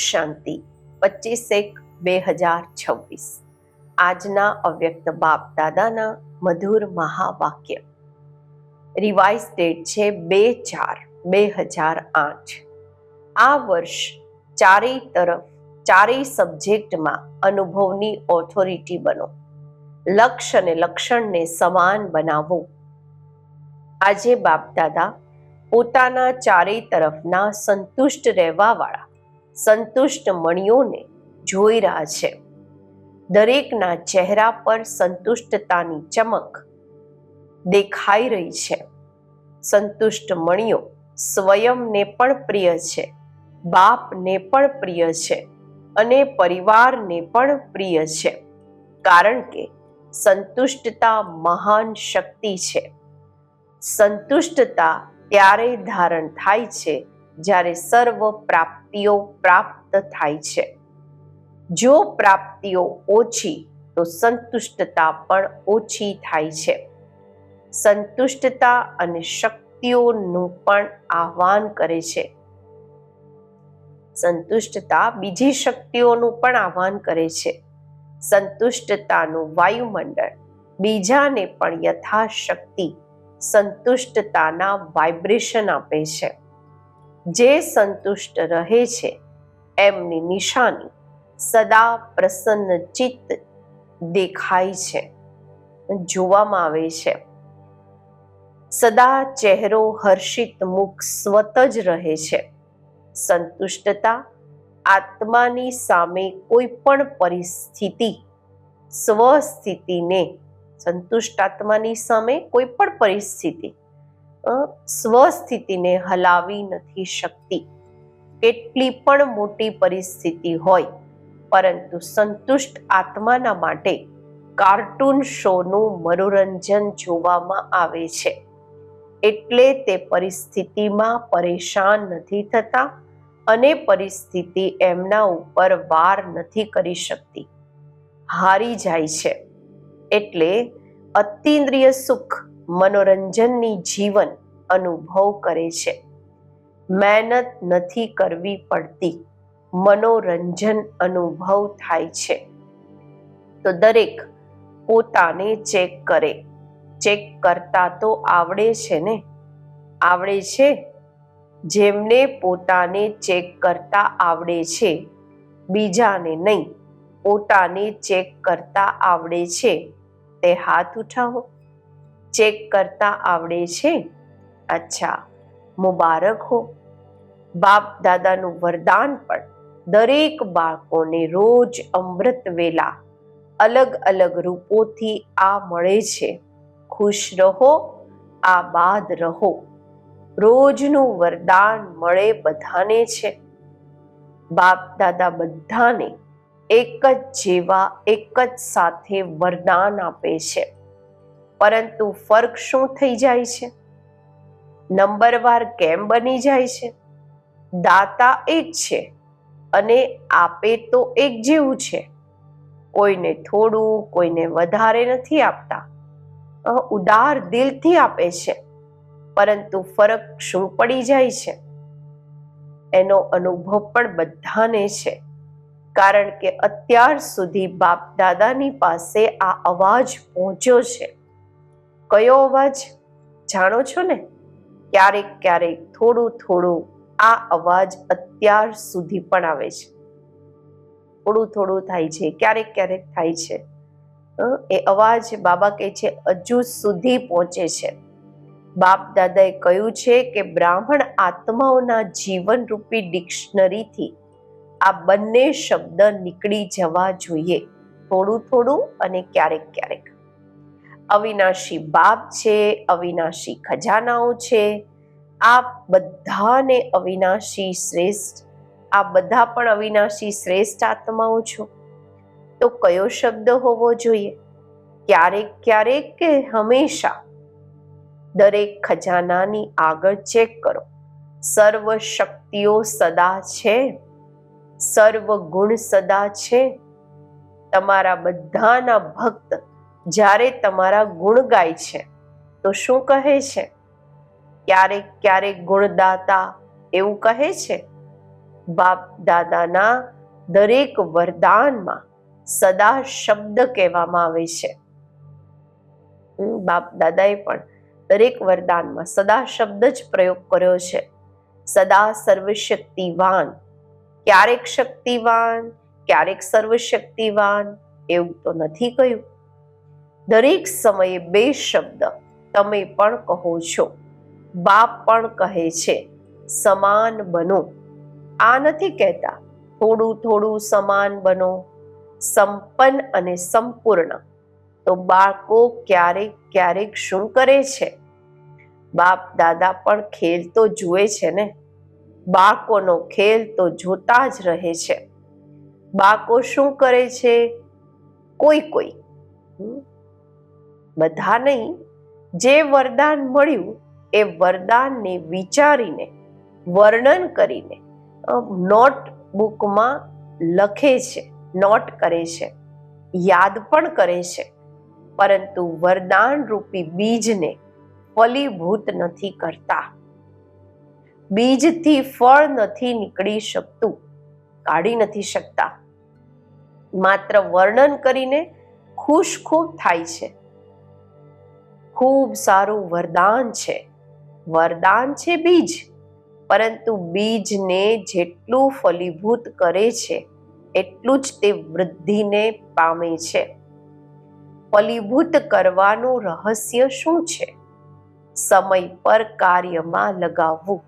શાંતિ 25/1/2026 આજના અવ્યક્ત બાપ દાદાના મધુર મહાવાક્ય. રિવાઇઝ ડેટ છે 2/4/2008. આ વર્ષ ચારેય તરફ ચારેય સબ્જેક્ટમાં અનુભવની ઓથોરિટી બનો. લક્ષ્ય અને લક્ષણને સમાન બનાવો. આજે બાપ દાદા પોતાના ચારેય તરફના સંતુષ્ટ રહેવાવાળા સંતુષ્ટ મણીઓને જોઈ રહ્યા છે. દરેકના ચહેરા પર સંતુષ્ટતાની ચમક દેખાઈ રહી છે. સંતુષ્ટ મણીઓ સ્વયંને પણ પ્રિય છે, બાપને પણ પ્રિય છે અને પરિવારને પણ પ્રિય છે, કારણ કે સંતુષ્ટતા મહાન શક્તિ છે. સંતુષ્ટતા ત્યારે ધારણ થાય છે જ્યારે સર્વ પ્રાપ્તિઓ પ્રાપ્ત થાય છે. જો પ્રાપ્તિઓ ઓછી તો સંતુષ્ટતા પણ ઓછી થાય છે. સંતુષ્ટતા અને શક્તિઓનું પણ આહ્વાન કરે છે. સંતુષ્ટતા બીજી શક્તિઓનું પણ આહ્વાન કરે છે. સંતુષ્ટતાનું વાયુમંડળ બીજાને પણ યથાશક્તિ સંતુષ્ટતાના વાઇબ્રેશન આપે છે. જે સંતુષ્ટ રહે છે એમની નિશાની સદા પ્રસન્ન ચિત્ત દેખાય છે, જોવામાં આવે છે. સદા ચહેરો હર્ષિત મુખ સ્વત જ રહે છે. સંતુષ્ટતા આત્માની સામે કોઈ પણ પરિસ્થિતિ સ્વસ્થિતિને સંતુષ્ટ આત્માની સામે કોઈ પણ પરિસ્થિતિ સ્વસ્થિતિને હલાવી નથી શકતી. કેટલી પણ મોટી પરિસ્થિતિ હોય, પરંતુ સંતુષ્ટ આત્માના માટે કાર્ટૂન શોનું મનોરંજન જોવામાં આવે છે. એટલે તે પરિસ્થિતિમાં પરેશાન નથી થતા અને પરિસ્થિતિ એમના ઉપર વાર નથી કરી શકતી, હારી જાય છે. એટલે અતિન્દ્રિય સુખ મનોરંજનની જીવન અનુભવ કરે છે. મહેનત નથી કરવી પડતી, મનોરંજન અનુભવ થાય છે. તો દરેક પોતાને ચેક કરે. ચેક કરતા તો આવડે છે ને? આવડે છે? જેમને પોતાને ચેક કરતા આવડે છે, બીજાને નહીં, પોતાને ચેક કરતા આવડે છે તે હાથ ઉઠાવો. ચેક કરતા આવડે છે? અચ્છા, મુબારક હો. બાપ દાદાનું વરદાન પણ દરેક બાળકોને રોજ અમૃત વેલા અલગ અલગ રૂપોથી આ મળે છે. ખુશ રહો, આબાદ રહો. રોજનું વરદાન મળે બધાને છે. બાપ દાદા બધાને એક જ જેવા એક જ સાથે વરદાન આપે છે. પરંતુ ફર્ક શું થઈ જાય છે? નંબરવાર કેમ બની જાય છે? દાતા એક છે અને આપે તો એક જેવું છે. કોઈને થોડું, કોઈને વધારે નથી આપતા. ઉદાર દિલથી આપે છે, પરંતુ ફરક શું પડી જાય છે? એનો અનુભવ પણ બધાને છે, કારણ કે અત્યાર સુધી બાપ દાદાની પાસે આ અવાજ પહોંચ્યો છે. કયો અવાજ જાણો છો ને? ક્યારેક ક્યારેક થોડું થોડું આ અવાજ અત્યાર સુધી પણ આવે છે. થોડું થોડું થાય છે, ક્યારેક ક્યારેક થાય છે. એ અવાજ બાબા કહે છે હજુ સુધી પહોંચે છે. બાપ દાદાએ કહ્યું છે કે બ્રાહ્મણ આત્માઓના જીવનરૂપી ડિક્શનરીથી આ બંને શબ્દ નીકળી જવા જોઈએ, થોડું થોડું અને ક્યારેક ક્યારેક. અવિનાશી બાપ છે, અવિનાશી ખજાનાઓ છે, આ બધાને અવિનાશી શ્રેષ્ઠ, આ બધા પણ અવિનાશી શ્રેષ્ઠ આત્માઓ છો. તો કયો શબ્દ હોવો જોઈએ? ક્યારેક ક્યારેક કે હંમેશા? દરેક ખજાનાની આગળ ચેક કરો. સર્વ શક્તિઓ સદા છે, સર્વ ગુણ સદા છે. તમારા બધાના ભક્ત જ્યારે તમારા ગુણ ગાય છે તો શું કહે છે? ક્યારેક ક્યારેક ગુણદાતા એવું કહે છે? બાપ દાદાના દરેક વરદાનમાં સદા શબ્દ કહેવામાં આવે છે. બાપ દાદાએ પણ દરેક વરદાનમાં સદા શબ્દ જ પ્રયોગ કર્યો છે. સદા સર્વશક્તિવાન, ક્યારેક શક્તિવાન, ક્યારેક સર્વશક્તિવાન એવું તો નથી કહ્યું. દરેક સમયે બે શબ્દ તમે પણ કહો છો, બાપ પણ કહે છે, સમાન બનો. આ નથી કહેતા થોડું થોડું સમાન બનો, સંપન્ન અને સંપૂર્ણ. તો બાળકો ક્યારેક ક્યારેક શું કરે છે? બાપ દાદા પણ ખેલ તો જુએ છે ને. બાળકોનો ખેલ તો જોતા જ રહે છે. બાળકો શું કરે છે? કોઈ કોઈ, બધા નહીં, જે વરદાન મળ્યું એ વરદાનને વિચારીને, વર્ણન કરીને નોટબુકમાં લખે છે, નોટ કરે છે, યાદ પણ કરે છે, પરંતુ વરદાન રૂપી બીજને ફલીભૂત નથી કરતા. બીજથી ફળ નથી નીકળી શકતું, કાઢી નથી શકતા. માત્ર વર્ણન કરીને ખુશ ખૂબ થાય છે. ખૂબ સારું વરદાન છે, વરદાન છે બીજ, પરંતુ બીજને જેટલું ફલીભૂત કરે છે એટલું જ તે વૃદ્ધિને પામે છે. ફલીભૂત કરવાનું રહસ્ય શું છે? સમય પર કાર્યમાં લગાવવું.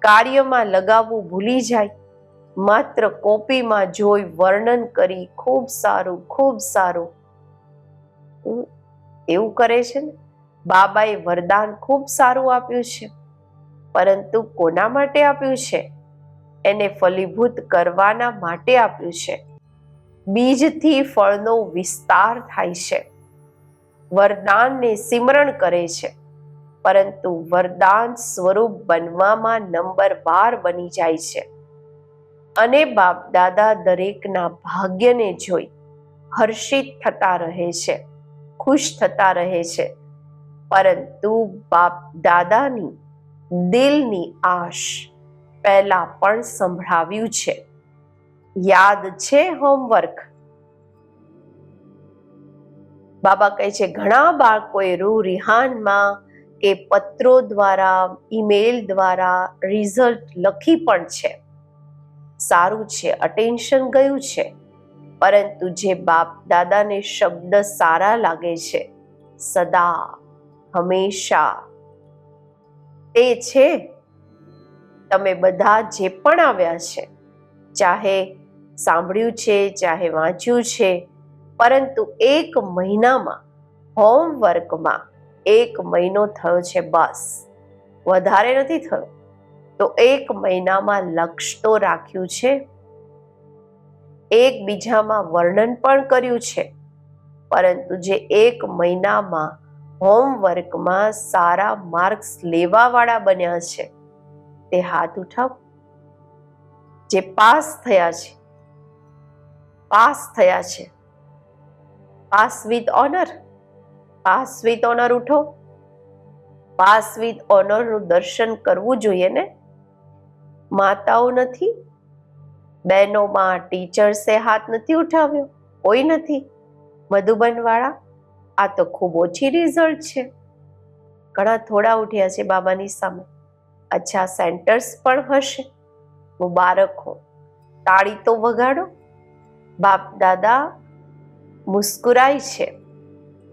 કાર્યમાં લગાવવું ભૂલી જાય, માત્ર કોપીમાં જોઈ વર્ણન કરી ખૂબ સારું, ખૂબ સારું એવું કરે છે ને. બાબાએ વરદાન ખૂબ સારું આપ્યું છે, પરંતુ કોના માટે આપ્યું છે? એને ફલીભૂત કરવાના માટે આપ્યું છે. બીજથી ફળનો વિસ્તાર થાય છે. વરદાનને સિમરણ કરે છે, પરંતુ વરદાન સ્વરૂપ બનવામાં નંબર 12 બની જાય છે. અને બાપ દાદા દરેકના ભાગ્યને જોઈ હર્ષિત થતા રહે છે, ખુશ થતા રહે છે. પરંતુ બાપ દાદાની દિલની આશ પહેલા પણ સંભળાવ્યું છે. યાદ છે હોમવર્ક? બાબા કહે છે ઘણા બાળકોએ રિહાનમાં કે પત્રો દ્વારા, ઈમેલ દ્વારા રિઝલ્ટ લખી પણ છે. સારું છે, અટેન્શન ગયું છે, પરંતુ જે બાપ દાદાને શબ્દ સારા લાગે છે, સદા, હંમેશા, તે છે. તમે બધા જે પણ આવ્યા છે, ચાહે સાંભળ્યું છે, ચાહે વાંચ્યું છે, પરંતુ 1 મહિનામાં હોમવર્કમાં 1 મહિનો થયો છે, બસ, વધારે નથી થયો. તો 1 મહિનામાં લક્ષ્ય તો રાખ્યું છે, એકબીજામાં વર્ણન પણ કર્યું છે, પરંતુ જે 1 મહિનામાં હોમવર્કમાં સારા માર્ક્સ લેવાવાળા બન્યા છે તે હાથ ઉઠાવો. જે પાસ થયા છે, પાસ થયા છે, pass with honour, pass with honour ઉઠો. પાસ વિથ ઓનરનું દર્શન કરવું જોઈએ ને. માતાઓ નથી, બહેનોમાં ટીચર્સે હાથ નથી ઉઠાવ્યો, કોઈ નથી. મધુબનવાળા, આ તો ખૂબ ઓછી રિઝલ્ટ છે. ઘણા થોડા ઉઠ્યા છે બાબાની સામે. અચ્છા, સેન્ટર્સ પણ હશે. મુબારક હો, તાળી તો વગાડો. બાપ દાદા મુસ્કુરાય છે,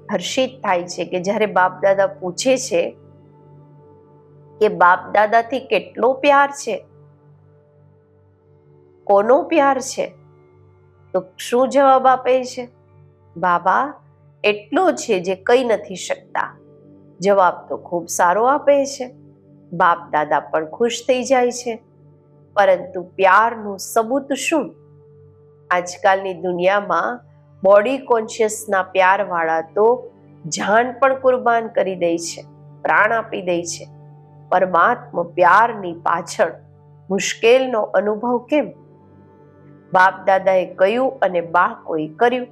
હર્ષિત થાય છે કે જ્યારે બાપ દાદા પૂછે છે કે બાપ દાદાથી કેટલો પ્યાર છે, કોનો પ્યાર છે, તો શું જવાબ આપે છે? બાબા એટલો છે જે કહી નથી શકતા. જવાબ તો ખૂબ સારો આપે છે. બાપ દાદા પણ ખુશ થઈ જાય છે. પરંતુ પ્યારનું સબૂત શું? આજકાલની દુનિયામાં બોડી કોન્શિયસના પ્યારવાળા તો જાન પણ કુરબાન કરી દે છે, પ્રાણ આપી દે છે. પરમાત્મા પ્યારની પાછળ મુશ્કેલનો અનુભવ કેમ? બાપ દાદાએ કહ્યું અને બાળકોએ કર્યું.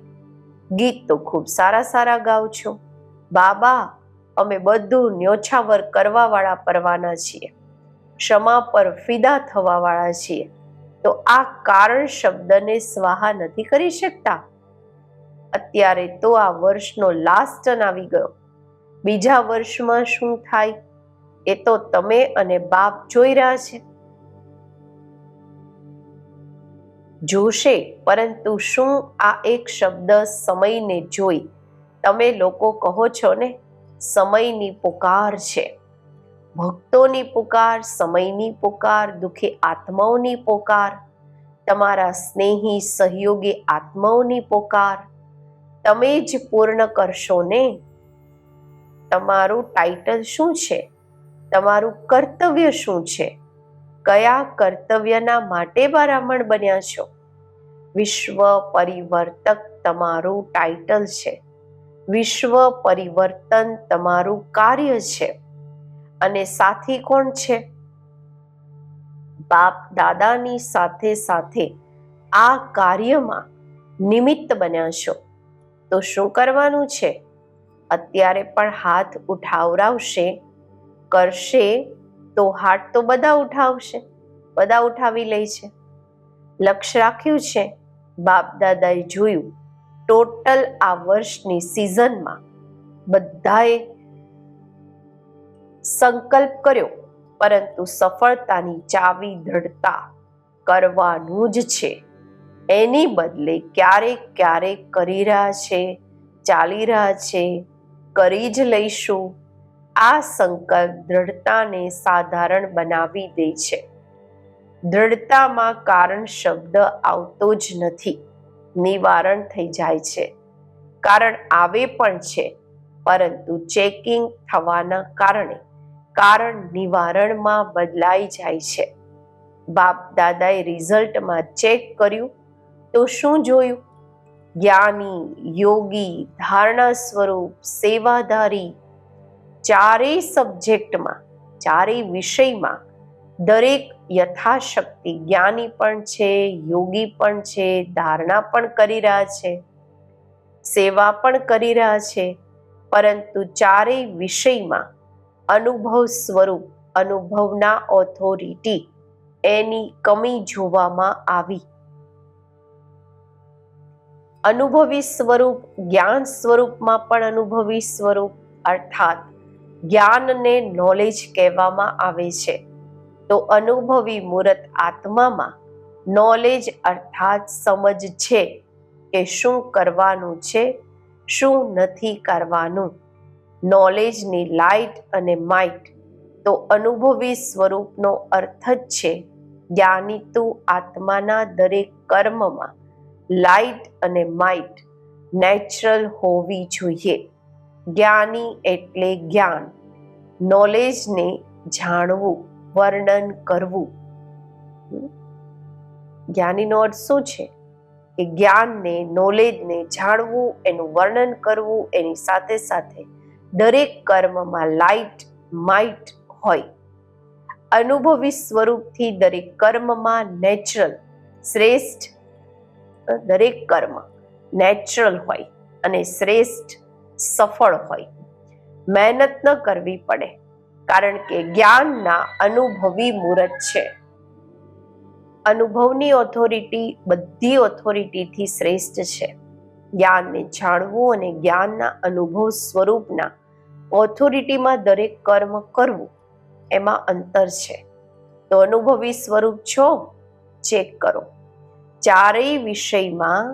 ગીત તો ખૂબ સારા સારા ગાઓ છો. બાબા, અમે બધું ન્યોછાવર કરવાવાળા પરવાના છીએ, ક્ષમા પર ફિદા થવાવાળા છીએ. તો આ કારણ શબ્દને સ્વાહા નથી કરી શકતા. અત્યારે તો આ વર્ષનો લાસ્ટ આવી ગયો. બીજા વર્ષમાં શું થાય એ તો તમે અને બાપ જોઈ રહ્યા છે, જોશે. પરંતુ શું આ એક શબ્દ સમયને જોઈ તમે લોકો કહો છો ને, સમયની પુકાર છે, ભક્તોની પુકાર, સમયની પુકાર, દુઃખી આત્માઓની પુકાર, તમારા સ્નેહી સહયોગી આત્માઓની પુકાર તમે જ પૂર્ણ કરશો ને. તમારું ટાઇટલ શું છે? તમારું કર્તવ્ય શું છે? કયા કર્તવ્યના માટે બ્રાહ્મણ બન્યા છો? વિશ્વ પરિવર્તક તમારું ટાઇટલ છે. વિશ્વ પરિવર્તન તમારું કાર્ય છે. અને સાથી કોણ છે? બાપ દાદાની સાથે સાથે આ કાર્યમાં નિમિત્ત બન્યા છો. તો શું કરવાનું છે? અત્યારે પણ હાથ ઉઠાવરાવશે, કરશે તો હાથ તો બધા ઉઠાવશે, બધા ઉઠાવી લે છે. લક્ષ્ય રાખ્યું છે. બાપ દાદાએ જોયું, ટોટલ આ વર્ષની સિઝનમાં બધાએ સંકલ્પ કર્યો, પરંતુ સફળતાની ચાવી દ્રઢતા કરવાનું જ છે. એની બદલે ક્યારેક ક્યારેક કરી રહ્યા છે, ચાલી રહ્યા છે, કરી જ લઈશું. આ સંકલ્પ દ્રઢતાને સાધારણ બનાવી દે છે. દ્રઢતામાં કારણ શબ્દ આવતો જ નથી, નિવારણ થઈ જાય છે. કારણ આવે પણ છે, પરંતુ ચેકિંગ થવાના કારણે કારણ નિવારણમાં બદલાઈ જાય છે. બાપ દાદાએ રિઝલ્ટમાં ચેક કર્યું તો શું જોયું? જ્ઞાની, યોગી, ધારણા સ્વરૂપ, સેવાધારી, ચારેય સબ્જેક્ટમાં, ચારેય વિષયમાં દરેક યથાશક્તિ જ્ઞાની પણ છે, યોગી પણ છે, ધારણા પણ કરી રહ્યા છે, સેવા પણ કરી રહ્યા છે. પરંતુ ચારેય વિષયમાં અનુભવ સ્વરૂપ, અનુભવના ઓથોરિટી, એની કમી જોવામાં આવી. અનુભવી સ્વરૂપ, જ્ઞાન સ્વરૂપમાં પણ અનુભવી સ્વરૂપ, અર્થાત જ્ઞાનને નોલેજ કહેવામાં આવે છે. તો અનુભવી મૂર્ત આત્મામાં નોલેજ અર્થાત સમજ છે કે શું કરવાનું છે, શું નથી કરવાનું. નોલેજની લાઇટ અને માઇટ તો અનુભવી સ્વરૂપનો અર્થ જ છે. જ્ઞાની તું આત્માના દરેક કર્મમાં લાઇટ અને માઇટ નેચરલ હોવી જોઈએ. જ્ઞાની એટલે જ્ઞાન, નોલેજને જાણવું, વર્ણન કરવું. જ્ઞાનીનો અર્થ શું છે? કે જ્ઞાનને, નોલેજને જાણવું, એનું વર્ણન કરવું, એની સાથે સાથે દરેક કર્મમાં લાઇટ, માઇટ હોય. અનુભવી સ્વરૂપથી દરેક કર્મમાં નેચરલ, શ્રેષ્ઠ, દરેક કર્મ નેચરલ હોય અને શ્રેષ્ઠ, સફળ હોય. મહેનત ન કરવી પડે, કારણ કે જ્ઞાનના અનુભવી મૂર્ત છે. અનુભવની ઓથોરિટી બધી ઓથોરિટીથી શ્રેષ્ઠ છે. જ્ઞાનને જાણવું અને જ્ઞાનના અનુભવ સ્વરૂપના ઓથોરિટીમાં દરેક કર્મ કરવું, એમાં અંતર છે. તો અનુભવી સ્વરૂપ છો, ચેક કરો. ચારેય વિષયમાં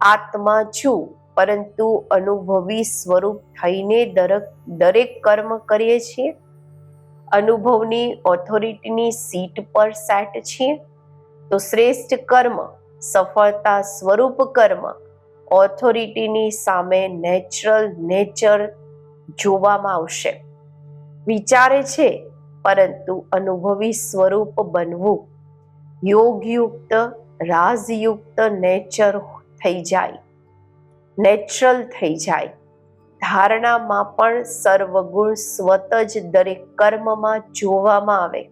આત્મા છું, પરંતુ અનુભવી સ્વરૂપ થઈને દરેક કર્મ કરીએ છીએ. અનુભવની ઓથોરિટીની સીટ પર સેટ છીએ. તો શ્રેષ્ઠ કર્મ, સફળતા સ્વરૂપ કર્મ ઓથોરિટીની સામે નેચરલ નેચર જોવામાં આવશે. વિચારે છે, પરંતુ અનુભવી સ્વરૂપ બનવું યોગયુક્ત, રાજયુક્ત નેચર થઈ જાય, નેચરલ થઈ જાય. ધારણામાં પણ સર્વગુણ સ્વત જ દરેક કર્મમાં જોવામાં આવે.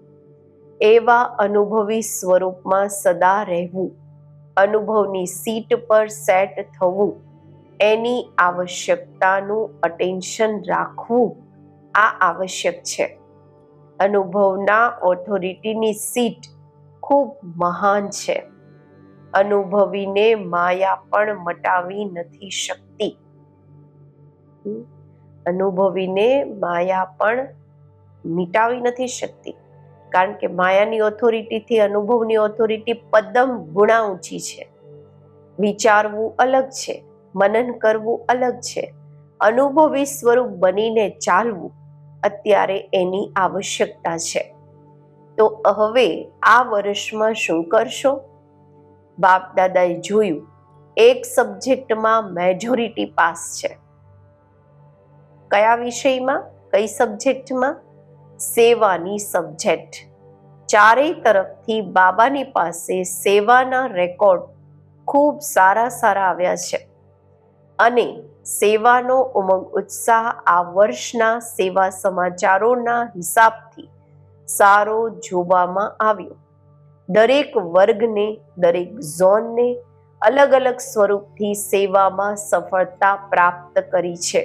એવા અનુભવી સ્વરૂપમાં સદા રહેવું, અનુભવની સીટ પર સેટ થવું, એની આવશ્યકતાનું અટેન્શન રાખવું, આ આવશ્યક છે. અનુભવના ઓથોરિટીની સીટ ખૂબ મહાન છે. અનુભવીને માયા પણ મટાવી નથી શકતી. અનુભવીને માયા પણ મિટાવી નથી શકતી, કારણ કે માયાની ઓથોરિટીથી અનુભવની ઓથોરિટી પદમ ગુણા ઊંચી છે. વિચારવું અલગ છે, મનન કરવું અલગ છે. અનુભવી સ્વરૂપ બનીને ચાલવું અત્યારે એની આવશ્યકતા છે. તો હવે આ વર્ષમાં શું કરશો? બાપ દાદાએ જોયું એક સબ્જેક્ટમાં મેજોરિટી પાસ છે. કયા વિષયમાં? કઈ સબ્જેક્ટમાં? સેવાની સબ્જેક્ટ. ચારેય તરફથી બાબાની પાસે સેવાના રેકોર્ડ ખૂબ સારા આવ્યા છે અને સેવાનો ઉમંગ ઉત્સાહ આ વર્ષના સેવા સમાચારોના હિસાબથી સારો જોવામાં આવ્યો. દરેક વર્ગને, દરેક ઝોનને અલગ અલગ સ્વરૂપથી સેવામાં સફળતા પ્રાપ્ત કરી છે.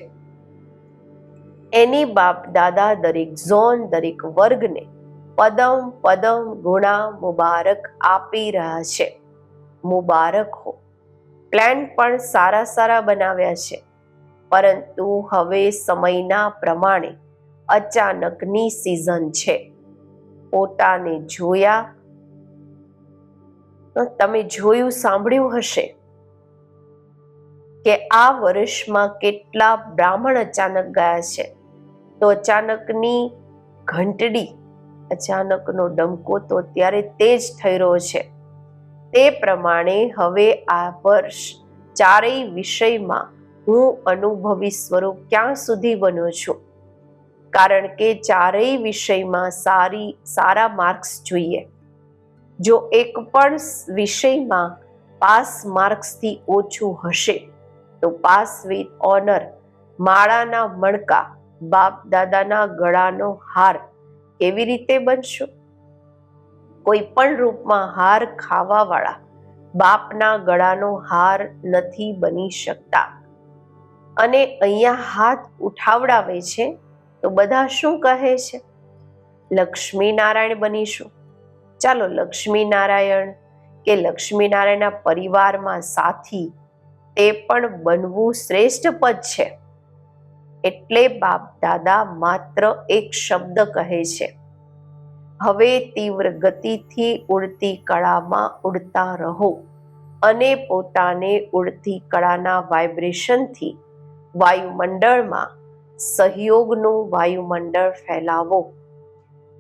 એની બાપ દાદા દરેક ઝોન, દરેક વર્ગને પદમ ગુણા મુબારક આપી રહ્યા છે. મુબારક હો. પ્લાન પણ સારા બનાવ્યા છે, પરંતુ હવે સમયના પ્રમાણે અચાનકની સિઝન છે. પોતાને જોયા, તમે જોયું, સાંભળ્યું હશે કે આ વર્ષમાં કેટલા બ્રાહ્મણ અચાનક ગયા છે. તો અચાનકની ઘંટડી, અચાનકનો ડંકો તો અત્યારે તેજ થઈ રહ્યો છે. તે પ્રમાણે હવે આ વર્ષ ચારેય વિષયમાં હું અનુભવી સ્વરૂપ ક્યાં સુધી બન્યો છું? કારણ કે ચારેય વિષયમાં સારા માર્ક્સ જોઈએ. જો એક પણ વિષયમાં પાસ માર્ક્સથી ઓછું હશે તો પાસ વિથ ઓનર, માળાના મણકા, બાપ દાદાના ગળાનો હાર કેવી રીતે બનશો? કોઈ પણ રૂપમાં હાર ખાવાવાળા બાપના ગળાનો હાર નથી બની શકતા. અને અહીંયા હાથ ઉઠાવડાવે છે તો બધા શું કહે છે? લક્ષ્મી નારાયણ બનીશું. ચાલો, લક્ષ્મી નારાયણ કે લક્ષ્મી નારાયણના પરિવારમાં સાથી, તે પણ બનવું શ્રેષ્ઠ પદ છે. એટલે બાપ દાદા માત્ર એક શબ્દ કહે છે, હવે તીવ્ર ગતિથી ઉડતી કળામાં ઉડતા રહો અને પોતાને ઉડતી કળાના વાઇબ્રેશનથી વાયુમંડળમાં સહયોગનું વાયુમંડળ ફેલાવો.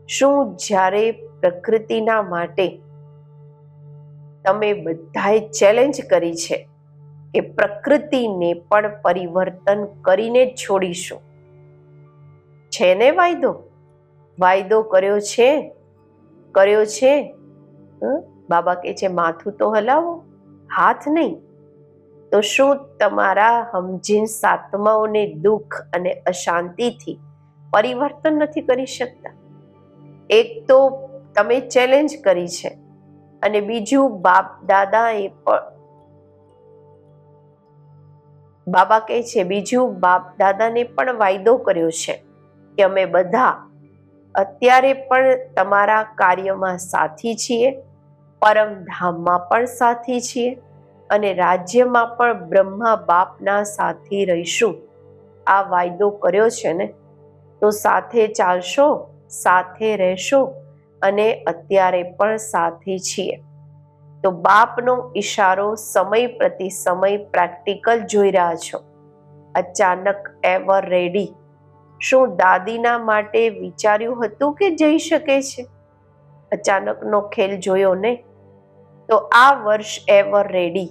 શું જ્યારે પ્રકૃતિના માટે તમે બધાએ ચેલેન્જ કરી છે કે પ્રકૃતિને પણ પરિવર્તન કરીને જ છોડીશું? છે ને વાયદો કર્યો છે. બાબા કહે છે માથું તો હલાવો, હાથ નહીં. તો શું તમારા હમજીન આત્માઓને દુઃખ અને અશાંતિથી પરિવર્તન નથી કરી શકતા? એક તો તમે ચેલેન્જ કરી છે, અને બીજું બાપ દાદાએ પણ, બાબા કહે છે બીજું બાપ દાદાને પણ વાયદો કર્યો છે કે અમે બધા અત્યારે પણ તમારા કાર્યમાં સાથી છીએ, પરમધામમાં પણ સાથી છીએ અને રાજ્યમાં પણ બ્રહ્મા બાપના સાથી રહીશું. આ વાયદો કર્યો છે ને, તો સાથે ચાલશો, સાથે રહેશો અને અત્યારે પણ સાથે છીએ. તો બાપનો ઈશારો સમય પ્રતિ સમય પ્રેક્ટિકલ જોઈ રહ્યા છો. અચાનક એવર રેડી. શું દાદીના માટે વિચાર્યું હતું કે જઈ શકે છે? અચાનકનો ખેલ જોયો ને? તો આ વર્ષ એવર રેડી.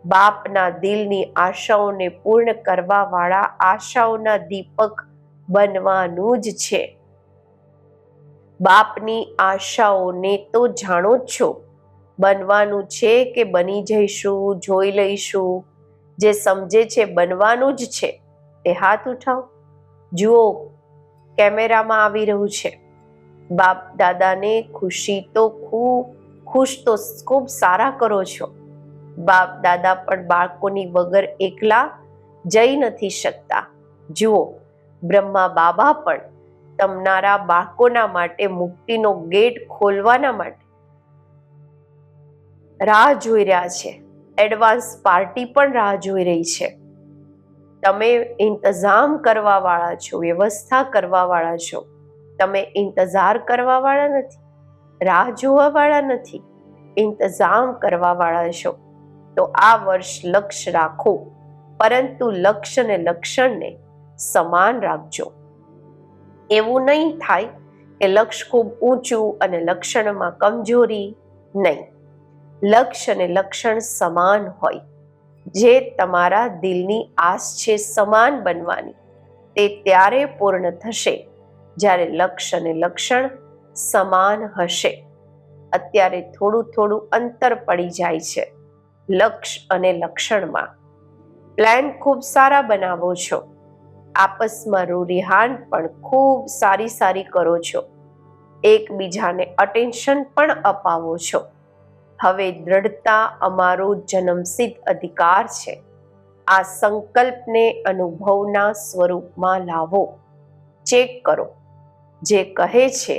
બાપના દિલની આશાઓને પૂર્ણ કરવા વાળા આશાઓના દીપક બનવાનું જ છે. બાપની આશાઓને તો જાણો જ છો, બનવાનું છે કે બની જઈશું, જોઈ લઈશું. જે સમજે છે બનવાનું જ છે તે હાથ ઉઠાવો. જુઓ, કેમેરામાં આવી રહ્યું છે. બાપ દાદાને ખુશ તો ખૂબ સારા કરો છો. બાપ દાદા પણ બાળકોની વગર એકલા જઈ નથી શકતા. જુઓ, બ્રહ્મા બાબા પણ તમારા બાળકોના માટે મુક્તિનો ગેટ ખોલવાના માટે રાહ જોઈ રહ્યા છે, એડવાન્સ પાર્ટી પણ રાહ જોઈ રહી છે. તમે ઇંતજામ કરવા વાળા છો, વ્યવસ્થા કરવા વાળા છો. તમે ઇંતજાર કરવા વાળા નથી, રાહ જોવા વાળા નથી, ઇંતજામ કરવા વાળા છો. તો આ વર્ષ લક્ષ્ય રાખો, પરંતુ લક્ષ્ય ને લક્ષણને સમાન રાખજો. એવું નહીં થાય કે લક્ષ્ય ખૂબ ઊંચું અને લક્ષણમાં કમજોરી. નહીં, લક્ષ્ય અને લક્ષણ સમાન હોય. જે તમારા દિલની આસ છે સમાન બનવાની, તે ત્યારે પૂર્ણ થશે જ્યારે લક્ષ્ય અને લક્ષણ સમાન હશે. અત્યારે થોડું થોડું અંતર પડી જાય છે લક્ષ્ય અને લક્ષણમાં. પ્લાન ખૂબ સારા બનાવો છો, આપસમાં રૂરિહાન પણ ખૂબ સારી કરો છો, એકબીજાને અટેન્શન પણ અપાવો છો. હવે દ્રઢતા અમારો જન્મસિદ્ધ અધિકાર છે. આ સંકલ્પને અનુભવના સ્વરૂપમાં લાવો. ચેક કરો, જે કહે છે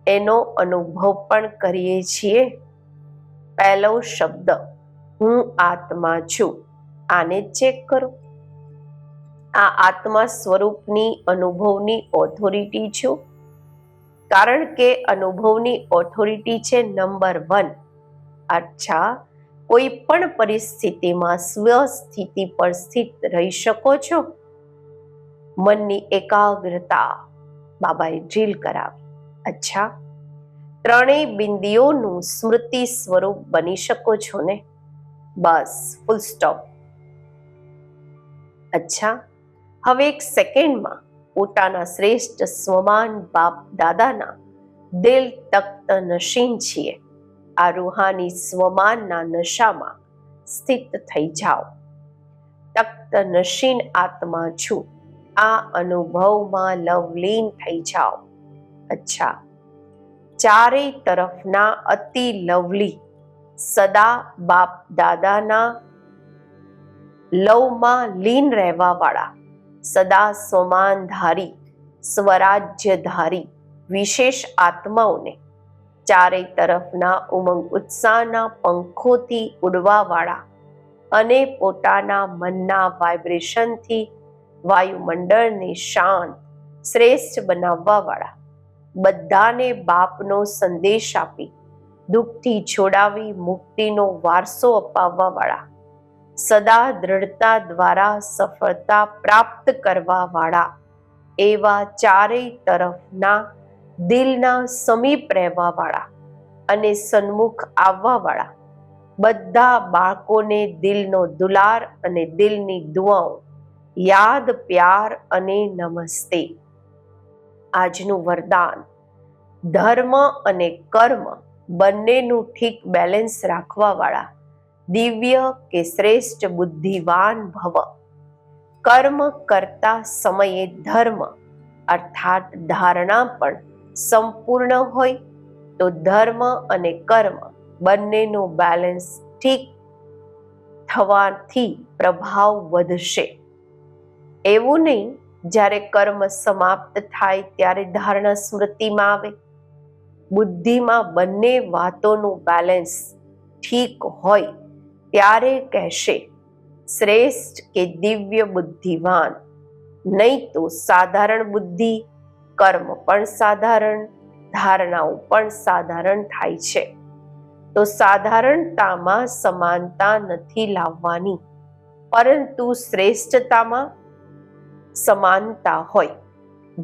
એનો અનુભવ પણ કરીએ છીએ. પહેલો શબ્દ હું આત્મા છું, આને ચેક કરો. આ આત્મા સ્વરૂપની અનુભવની ઓથોરિટી છું, કારણ કે અનુભવની ઓથોરિટી છે નંબર 1. અચ્છા, કોઈ પણ પરિસ્થિતિમાં સ્વસ્થિતિ પર સ્થિત રહી શકો છો. મનની એકાગ્રતા બાબાએ ડ્રીલ કરાવી. અચ્છા, ત્રણેય બિંદુઓનું સ્મૃતિ સ્વરૂપ બની શકો છો ને? બસ, ફૂલ સ્ટોપ. અચ્છા, હવે એક સેકન્ડમાં પોતાના શ્રેષ્ઠ સ્વમાન બાપ દાદાના દિલ તખ્ત નશીન છીએ. આ રૂહાની સ્વમાનના નશામાં સ્થિત થઈ જાઓ. તખ્ત નશીન આત્મા છું, આ અનુભવમાં લવલીન થઈ જાઓ. અચ્છા, ચારેય તરફના અતિ લવલી સદા બાપ દાદાના લવમાં લીન રહેવા વાળા, સદા સ્વમાનધારી, સ્વરાજ્યધારી વિશેષ આત્માઓને ચારેય તરફના ઉમંગ ઉત્સાહના પંખોથી ઉડવા વાળા અને પોતાના મનના વાઇબ્રેશનથી વાયુમંડળને શાંત શ્રેષ્ઠ બનાવવા વાળા, બધાને બાપનો સંદેશ આપી દુઃખથી છોડાવી મુક્તિનો વારસો અપાવવા વાળા, સદા દ્રઢતા દ્વારા સફળતા પ્રાપ્ત કરવા વાળા એવા ચારેય તરફના દિલના સમીપ રહેવા વાળા અને સન્મુખ આવવા વાળા બધા બાળકોને દિલનો દુલાર અને દિલની દુઆઓ, યાદ, પ્યાર અને નમસ્તે. આજનું વરદાન: ધર્મ અને કર્મ બંનેનું ઠીક બેલેન્સ રાખવા વાળા દિવ્ય કે શ્રેષ્ઠ બુદ્ધિવાન ભવ. કર્મ કરતા સમયે ધર્મ અર્થાત ધારણા પણ સંપૂર્ણ હોય તો ધર્મ અને કર્મ બંનેનું બેલેન્સ ઠીક થવાથી પ્રભાવ વધશે. એવું નહીં જ્યારે કર્મ સમાપ્ત થાય ત્યારે ધારણા સ્મૃતિમાં આવે. બુદ્ધિમાં બંને વાતોનું બેલેન્સ ઠીક હોય ત્યારે કહેશે શ્રેષ્ઠ કે દિવ્ય બુદ્ધિવાન. નહીં તો સાધારણ બુદ્ધિ, કર્મ પણ સાધારણ, ધારણાઓ પણ સાધારણ થાય છે. તો સાધારણતામાં સમાનતા નથી લાવવાની, પરંતુ શ્રેષ્ઠતામાં સમાનતા હોય.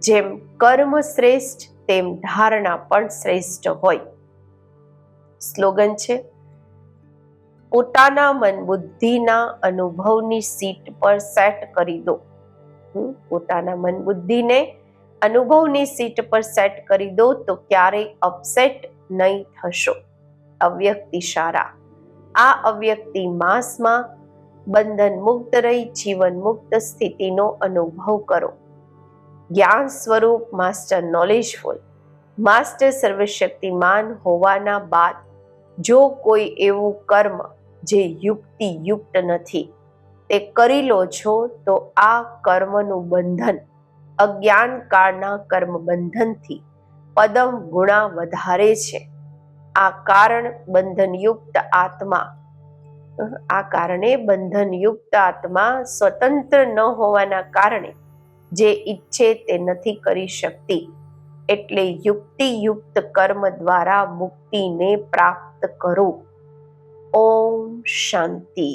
જેમ કર્મ શ્રેષ્ઠ તેમ ધારણા પણ શ્રેષ્ઠ હોય. સ્લોગન છે: પોતાના મન બુદ્ધિના અનુભવની સીટ પર સેટ કરી દો. પોતાના મન બુદ્ધિને અનુભવની સીટ પર સેટ કરી દો તો ક્યારેય અપસેટ નહીં થશો. અવ્યક્ત ઇશારા: આ અવ્યક્તિ માસમાં બંધન મુક્ત રહી જીવન મુક્ત સ્થિતિનો અનુભવ કરો. જ્ઞાન સ્વરૂપ માસ્ટર નોલેજફુલ, માસ્ટર સર્વશક્તિમાન હોવાના બાદ જો કોઈ એવું કર્મ જે યુક્તિયુક્ત નથી તે કરી લો છો તો આ કર્મનું બંધન અજ્ઞાન કાળના કર્મ બંધનથી પદમ ગુણા વધારે છે. આ કારણ બંધનયુક્ત આત્મા આ કારણે બંધનયુક્ત આત્મા સ્વતંત્ર ન હોવાના કારણે જે ઈચ્છે તે નથી કરી શકતી. એટલે યુક્તિયુક્ત કર્મ દ્વારા મુક્તિને પ્રાપ્ત કરો. ઓમ શાંતિ.